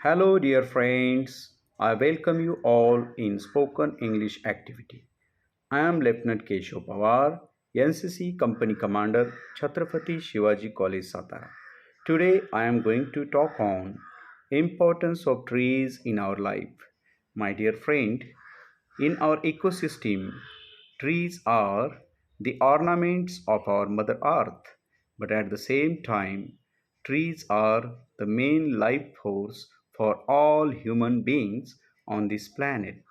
Hello, dear friends. I welcome you all in spoken English activity. I am Lieutenant Keshav Pawar, NCC Company Commander, Chhatrapati Shivaji College, Satara. Today, I am going to talk on importance of trees in our life. My dear friend, in our ecosystem, trees are the ornaments of our Mother Earth, but at the same time, trees are the main life force for all human beings on this planet.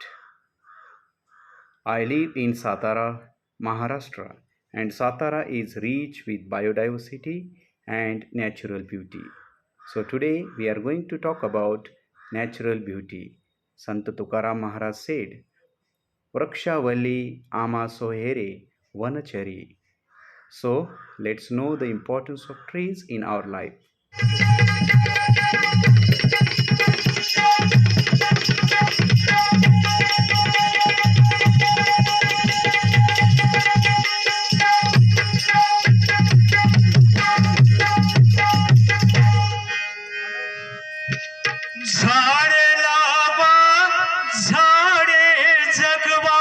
I live in Satara, Maharashtra, and Satara is rich with biodiversity and natural beauty. So, today we are going to talk about natural beauty. Sant Tukaram Maharaj said, Vrakshavalli Ama Sohere Vanachari. So, let's know the importance of trees in our life. झाडे लावा झाडे जगवा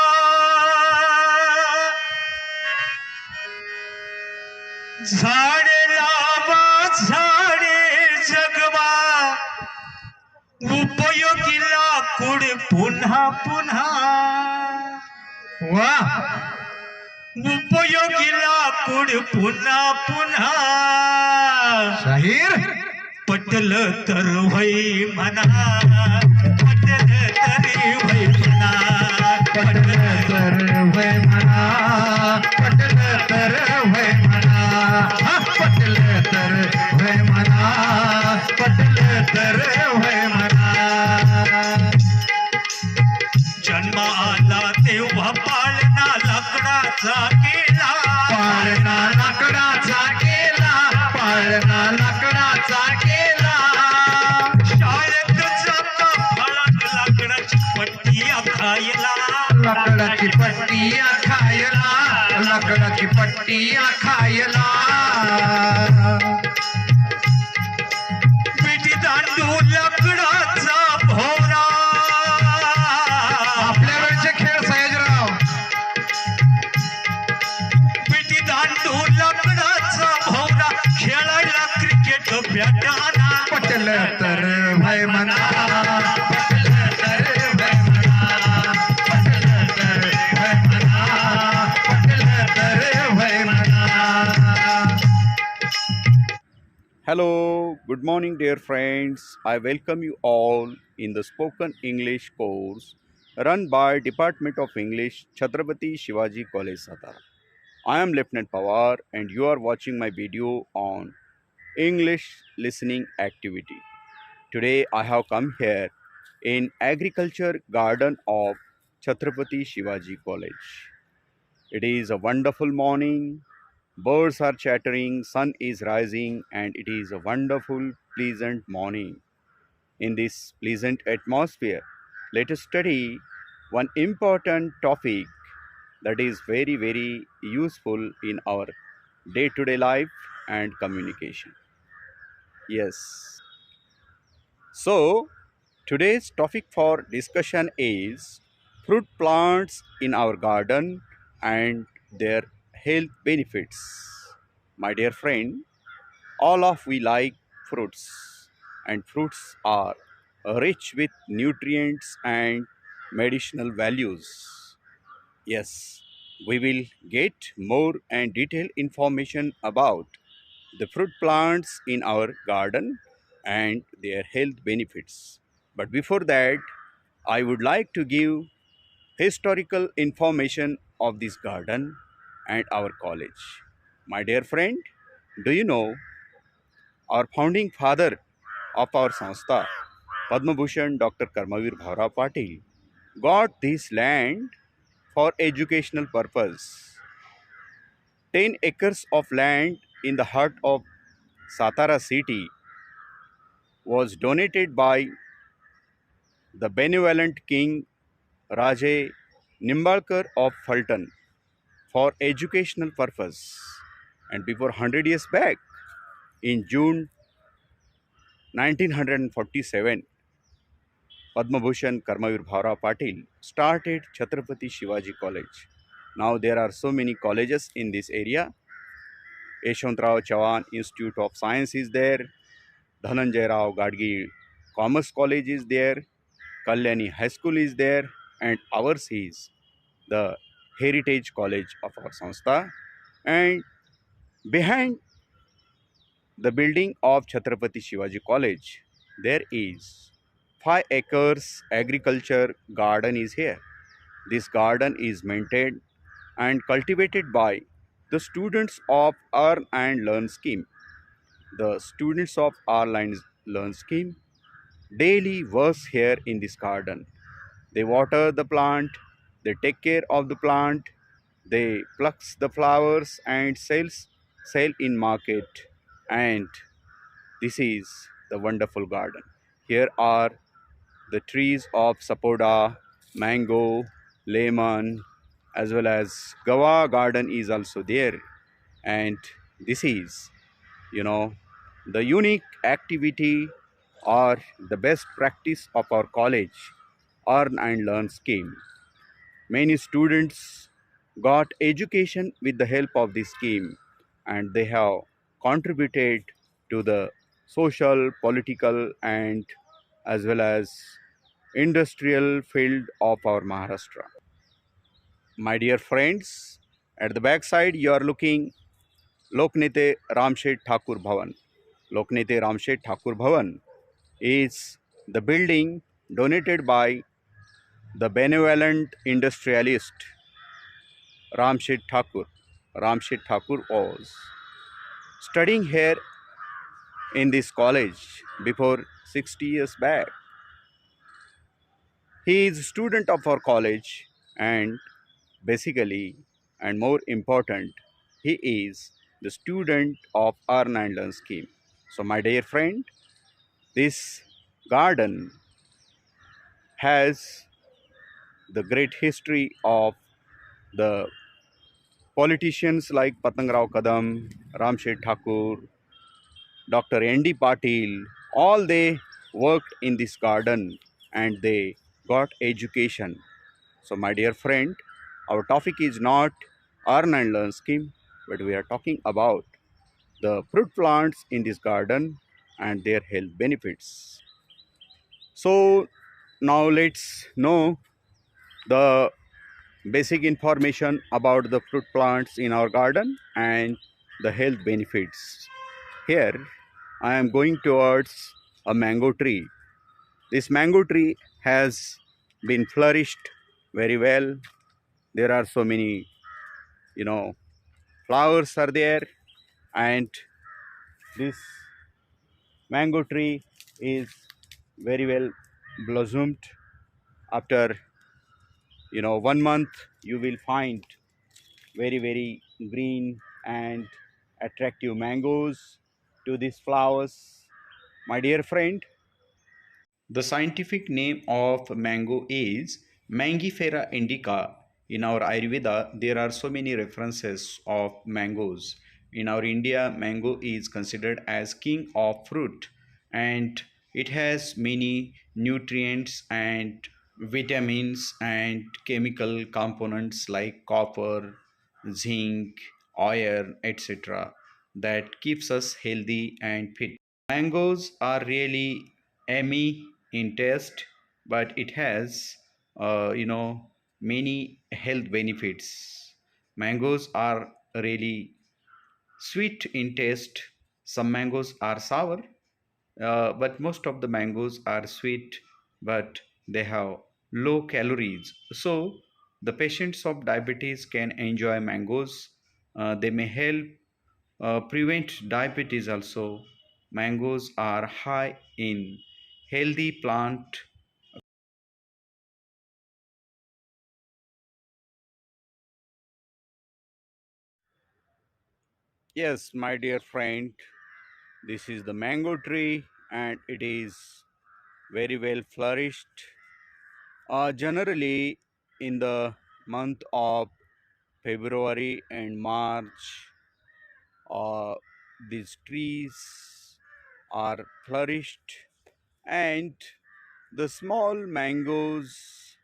झाडे लावा झाडे जगवा उपयोगी लाकूड पुन्हा पुन्हा वा उपयोगी लाकूड पुन्हा पुन्हा शाहीर पटल तर वै म्हणा पटल तरी वै म्हणा पटल तर वै म्हणा पटल तर वै म्हणा पटल तर वै म्हणा पटल तर वै म्हणा जन्म आला तेव्हा पाळणा लाकडाचा केला पाळणा लाकडाचा केला पाळणा लाकडाचा केला शाळेत जाता फळात लाकडाची पट्टी खायला लाकडाची पट्टी खायला लाकडाची पट्टी खायला पिठी दांडू लाकडाचा भोवरा आपल्या वेळचे खेळ सयाजीराव पिठी दांडू लाकडाचा भोवरा खेळायला क्रिकेट बॅटाना पटल तर भय म्हणा पटल तर भय म्हणा पटल तर भय म्हणा पटल तर भय म्हणा Hello, good morning, dear friends. I welcome you all in the spoken English course run by Department of English, Chhatrapati Shivaji College, Satara. I am Lieutenant Pawar, and you are watching my video on English listening activity. Today, I have come here in Agriculture Garden of Chhatrapati Shivaji College. It is a wonderful morning. Birds are chattering, sun is rising, and it is a wonderful, pleasant morning. In this pleasant atmosphere, let us study one important topic that is very, very useful in our day to day life and communication. Yes. So, today's topic for discussion is fruit plants in our garden and their health benefits. My dear friend, all of we like fruits, and fruits are rich with nutrients and medicinal values. Yes, we will get more and detailed information about the fruit plants in our garden and their health benefits. But before that, I would like to give historical information of this garden and our college. My dear friend, do you know our founding father of our Sanstha, Padma Bhushan Dr. Karmavir Bhaura Patil, got this land for educational purpose. 10 acres of land in the heart of Satara city was donated by the benevolent King Raje Nimbalkar of Fulton for educational purpose. And before 100 years back, in June 1947, Padma Bhushan Karmavir Bhaura Patil started Chhatrapati Shivaji College. Now there are so many colleges in this area. Yeshwantrao Chavan Institute of Science is there. Dhananjay Rao Gadgi Commerce College is there. Kalyani High School is there. And ours is the Heritage College of our Sanstha. And behind the building of Chhatrapati Shivaji College, there is 5 acres agriculture garden is here. This garden is maintained and cultivated by the students of Earn and Learn scheme. The students of Earn and Learn scheme daily works here in this garden. They water the plant, they take care of the plant, they plucks the flowers and sell in market. And this is the wonderful garden. Here are the trees of sapoda, mango, lemon, as well as gawa garden is also there. And this is, you know, the unique activity or the best practice of our college Earn and Learn scheme. Many students got education with the help of this scheme, and they have contributed to the social, political, and as well as industrial field of our Maharashtra. My dear friends, at the back side you are looking Loknete Ramshet Thakur Bhavan. Loknete Ramshet Thakur Bhavan is the building donated by the benevolent industrialist Ramshet Thakur. Ramshet Thakur was studying here in this college before 60 years back. He is a student of our college, and basically and more important, he is the student of Earn and Learn scheme. So my dear friend, this garden has the great history of the politicians like Patangrao Kadam, Ramshet Thakur, Dr. N.D. Patil, all they worked in this garden and they got education. So, my dear friend, our topic is not Earn and Learn scheme, but we are talking about the fruit plants in this garden and their health benefits. So, now let's know the basic information about the fruit plants in our garden and the health benefits. Here, I am going towards a mango tree. This mango tree has been flourished very well. There are so many, flowers are there, and this mango tree is very well blossomed. After 1 month, you will find very green and attractive mangoes to these flowers. My dear friend, the scientific name of mango is Mangifera indica. In our Ayurveda, there are so many references of mangoes. In our India, mango is considered as king of fruit, and it has many nutrients and vitamins and chemical components like copper, zinc, iron, etc. that keeps us healthy and fit. Mangoes are really yummy in taste, but it has, many health benefits. Mangoes are really sweet in taste. Some mangoes are sour, but most of the mangoes are sweet, but they have low calories. So the patients of diabetes can enjoy mangoes. They may help prevent diabetes also. Mangoes are high in healthy plant. Yes, my dear friend, this is the mango tree and it is very well flourished. Generally, in the month of February and March, uh, these trees are flourished, and The small mangoes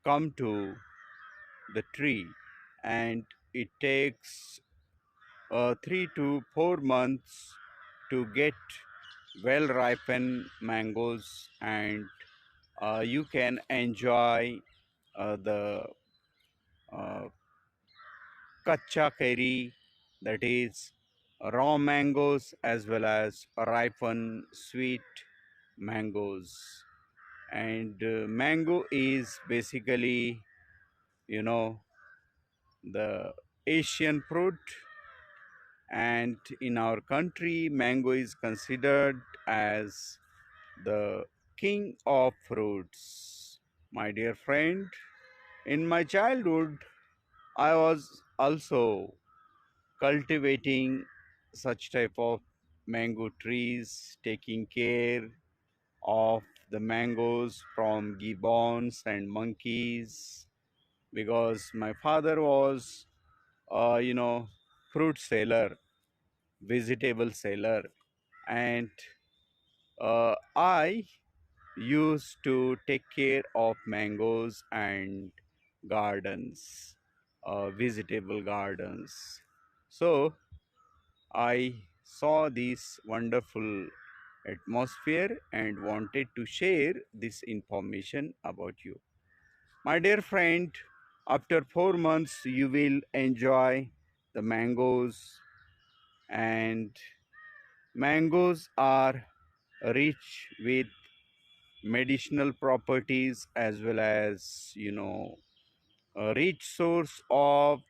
come to the tree, and it takes 3 to 4 months to get well ripened mangoes, and you can enjoy the uh, kacha keri, that is raw mangoes, as well as ripened sweet mangoes. And mango is basically, you know, the Asian fruit, and in our country mango is considered as the king of fruits. My dear friend, in my childhood I was also cultivating such type of mango trees, taking care of the mangoes from gibbons and monkeys, because my father was you know, fruit seller, vegetable seller, and I used to take care of mangoes and gardens, vegetable gardens. So I saw this wonderful atmosphere and wanted to share this information about you. My dear friend, after 4 months, you will enjoy the mangoes, and mangoes are rich with medicinal properties, as well as, you know, a rich source of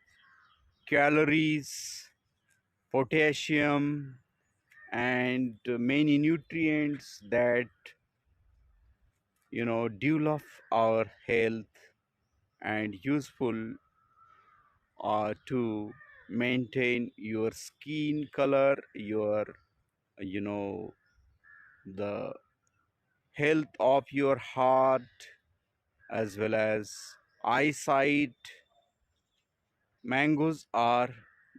calories, potassium, and many nutrients that, you know, develop our health and useful to maintain your skin color, your, you know, the health of your heart, as well as eyesight. Mangoes are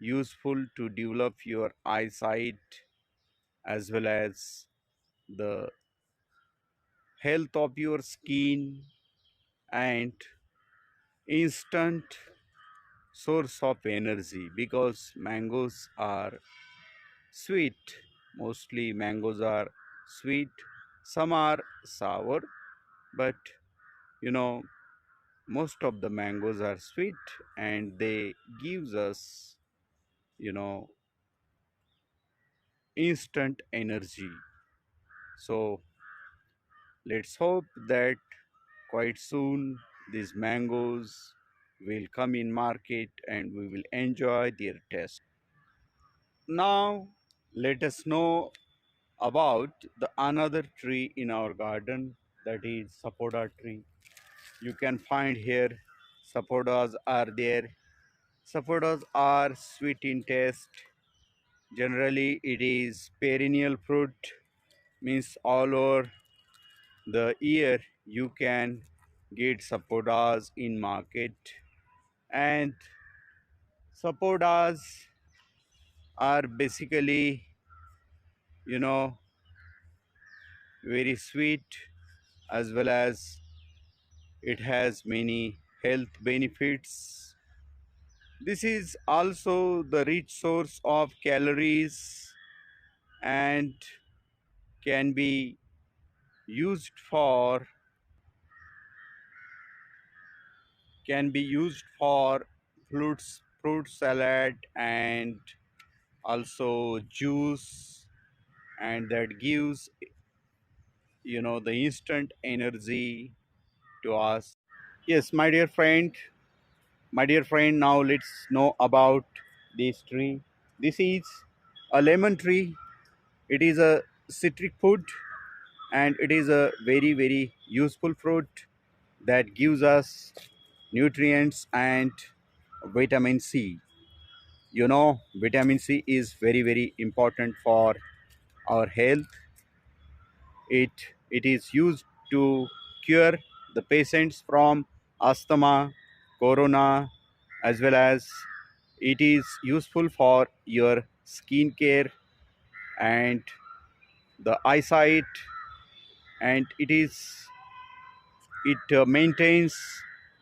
useful to develop your eyesight, as well as the health of your skin, and instant source of energy, because mangoes are sweet. Mostly mangoes are sweet, some are sour, but you know, most of the mangoes are sweet, and they gives us, you know, instant energy. So let's hope that quite soon these mangoes will come in market and we will enjoy their taste. Now let us know about the another tree in our garden, that is sapoda tree. You can find here sapodas are there. Sapodas are sweet in taste. Generally it is perennial fruit, means all over the year you can get sapodas in market. And sapodas are basically, you know, very sweet, as well as it has many health benefits. This is also the rich source of calories, and can be used for fruit salad, and also juice, and that gives, you know, the instant energy to us. Yes, my dear friend, now let's know about this tree. This is a lemon tree. It is a citric food, and it is a very very useful fruit that gives us nutrients and vitamin C. You know, vitamin C is very very important for our health. It is used to cure the patients from asthma, corona, as well as it is useful for your skin care and the eyesight. and it maintains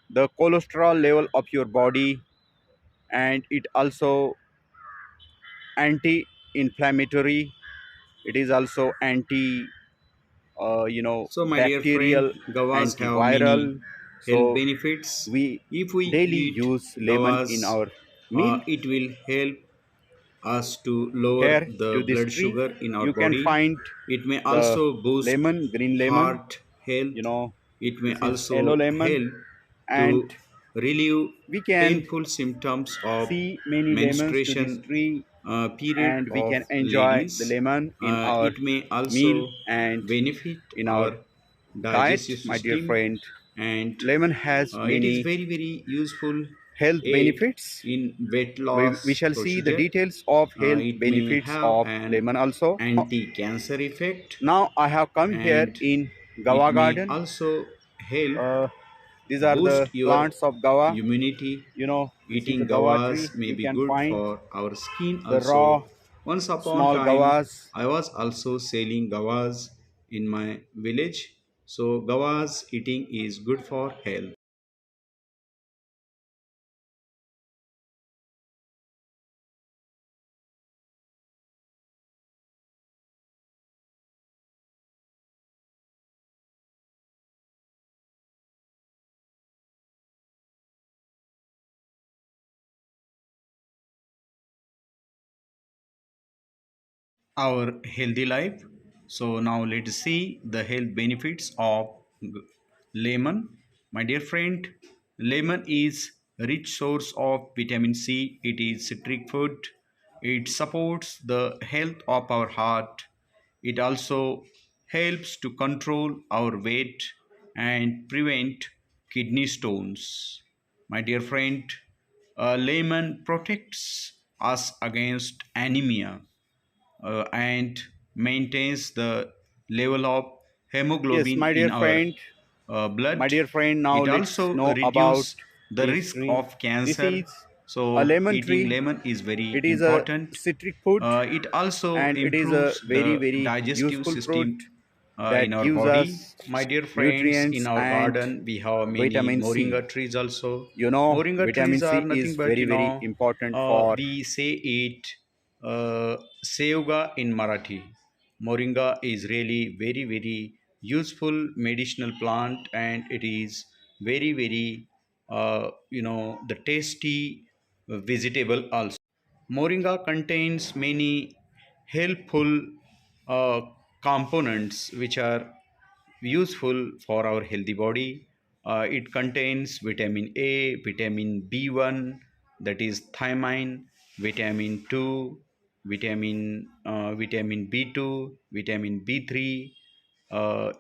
the cholesterol level of your body, and it also anti-inflammatory. It is also anti So, my dear friend, bacterial, gavas have many antiviral. health So benefits. we If we daily eat use lemon in gavas, our meal. it will help us to lower Here the to this blood tree sugar in our you can body. find It may the also boost lemon, green lemon. heart health. you know It may this is yellow also lemon, help and to relieve we can painful symptoms of see many lemons to this menstruation tree, period and we of can enjoy the ladies. lemon in our It may meal also and benefit in our our diet, digestive my dear system, friend. and Lemon has it is many very useful health aid benefits. in weight We loss shall see the procedure. details of health It may benefits have of an lemon also. anti-cancer effect, Now I have come here and in it Gawa may garden. also help uh, these are the boost your plants of Gawa. immunity. This is Eating the Gawa tree. gavas may You be can good find for our skin the also. raw Once upon small time, Gawas. I was also selling gavas in my village. So gavas eating is good for health. Our healthy life. So now let's see the health benefits of lemon. My dear friend, lemon is a rich source of vitamin C. It is citric food. It supports the health of our heart. It also helps to control our weight and prevent kidney stones. My dear friend, lemon protects us against anemia and maintains the level of Yes, hemoglobin in our my blood. dear friend. Now It let's also know about reduces the this risk tree. of This cancer. is a So lemon eating tree. lemon is very It is a important. citric fruit, It also and it is a improves very the very digestive useful fruit system in that our gives body. us My dear friends, in nutrients our and garden we have many vitamin C. moringa trees also. Moringa Vitamin trees are C nothing is but, very very important for. we say it Seoga in Marathi. Moringa is really very useful medicinal plant, and it is very the tasty vegetable also. Moringa contains many helpful uh, components which are useful for our healthy body. It contains vitamin A, vitamin B1, that is thiamine, vitamin 2, vitamin B2, vitamin B3. Uh,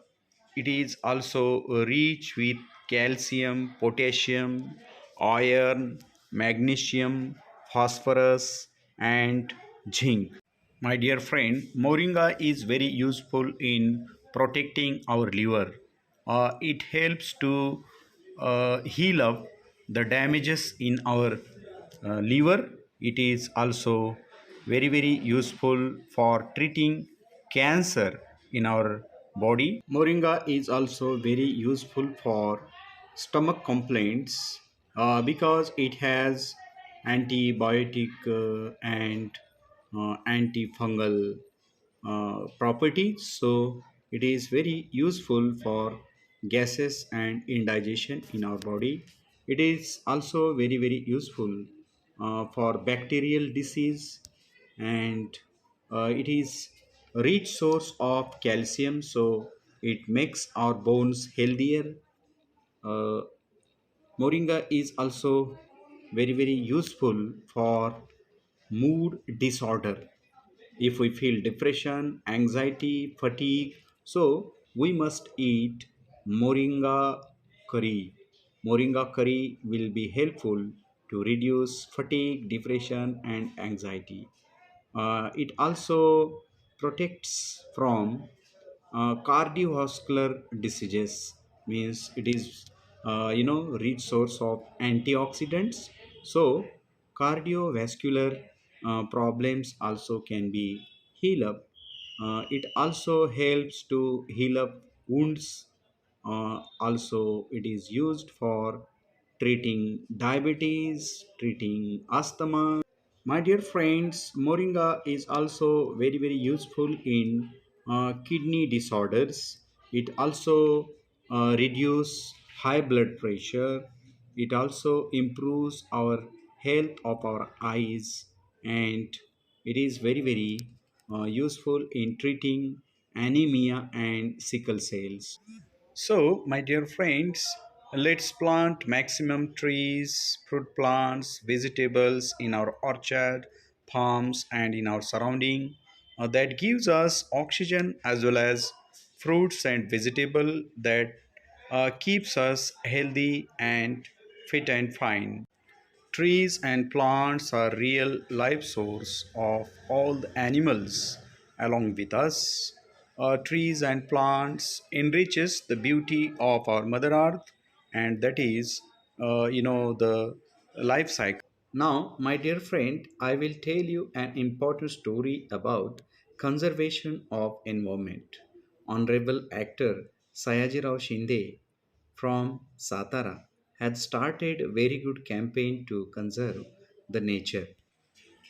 it is also rich with calcium, potassium, iron, magnesium, phosphorus, and zinc. My dear friend, moringa is very useful in protecting our liver. It helps to heal up the damages in our liver. It is also very useful for treating cancer in our body. Moringa is also very useful for stomach complaints because it has antibiotic and antifungal properties. So it is very useful for gases and indigestion in our body. It is also very useful for bacterial disease, and it is a rich source of calcium, so it makes our bones healthier. uh, Moringa is also very useful for mood disorder. If we feel depression, anxiety, fatigue, so we must eat moringa curry. Moringa curry will be helpful to reduce fatigue, depression, and anxiety. It also protects from cardiovascular diseases, means it is rich source of antioxidants. So cardiovascular problems also can be heal up. It also helps to heal up wounds. Also, it is used for treating diabetes, treating asthma. My dear friends, moringa is also very very useful in kidney disorders. It also reduce high blood pressure. It also improves our health of our eyes, and it is very very useful in treating anemia and sickle cells. So, my dear friends, let's plant maximum trees, fruit plants, vegetables in our orchard, farms, and in our surrounding. That gives us oxygen as well as fruits and vegetable that keeps us healthy and fit and fine. Trees and plants are real life source of all the animals along with us. Trees and plants enriches the beauty of our Mother Earth, and that is, the life cycle. Now, my dear friend, I will tell you an important story about conservation of environment. Honorable actor Sayajirao Shinde from Satara had started a very good campaign to conserve the nature.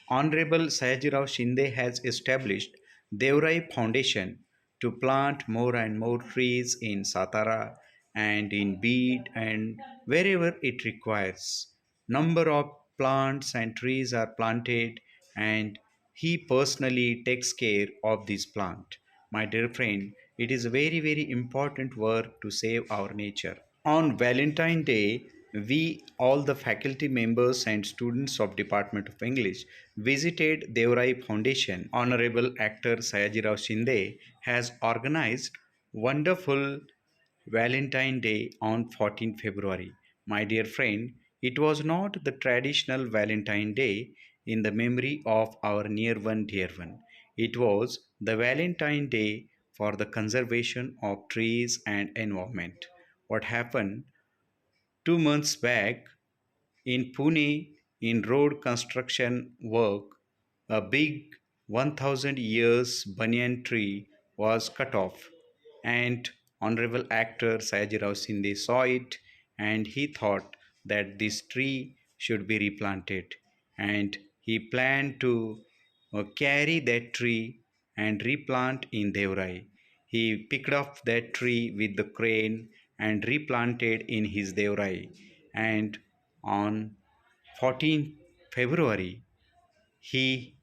Honorable Sayajirao Shinde has established Devrai Foundation to plant more and more trees in Satara and in Beed and wherever it requires. Number of plants and trees are planted, and he personally takes care of this plant. My dear friend, it is a very very important work to save our nature. On Valentine Day, we all the faculty members and students of Department of English visited Devrai Foundation. Honorable actor Sayajirao Shinde has organized wonderful Valentine Day on 14 February. My dear friend, it was not the traditional Valentine Day in the memory of our near one dear one. It was the Valentine Day for the conservation of trees and environment. What happened 2 months back in Pune, in road construction work, a big 1000 years banyan tree was cut off, and Honorable actor Sayajirao Sindhe saw it, and he thought that this tree should be replanted, and he planned to carry that tree and replant in Devrai. He picked up that tree with the crane and replanted in his Devrai. And on 14th February, he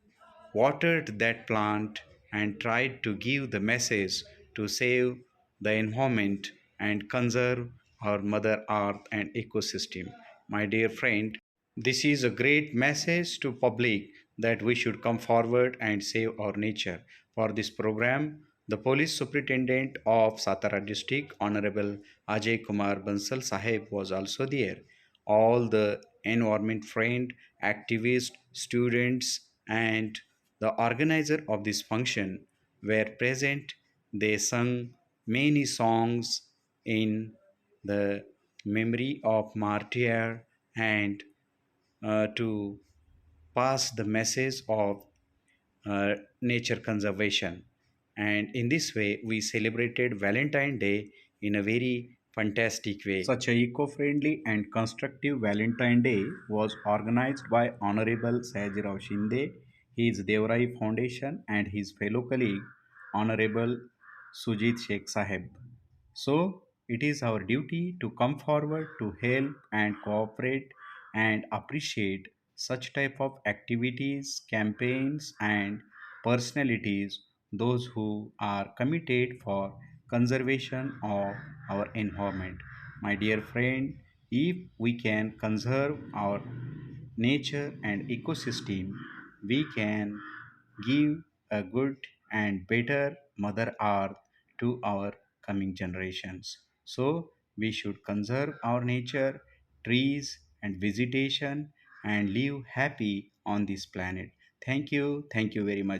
watered that plant and tried to give the message to save the environment and conserve our mother earth and ecosystem. My dear friend, this is a great message to public that we should come forward and save our nature. For this program, the police superintendent of Satara district, Honorable Ajay Kumar Bansal Sahib, was also there. All the environment friend, activists, students, and the organizer of this function were present. They sung many songs in the memory of martyr and to pass the message of nature conservation. And in this way, we celebrated Valentine Day in a very fantastic way. Such a eco-friendly and constructive Valentine Day was organized by Honorable Sayajirao Shinde, his Devrai Foundation, and his fellow colleague, Honorable Sujit Sheikh Sahib. So, it is our duty to come forward to help and cooperate and appreciate such type of activities, campaigns and personalities, those who are committed for conservation of our environment. My dear friend, if we can conserve our nature and ecosystem, we can give a good and better Mother Earth to our coming generations. So, we should conserve our nature, trees, and vegetation and live happy on this planet. Thank you. Thank you very much.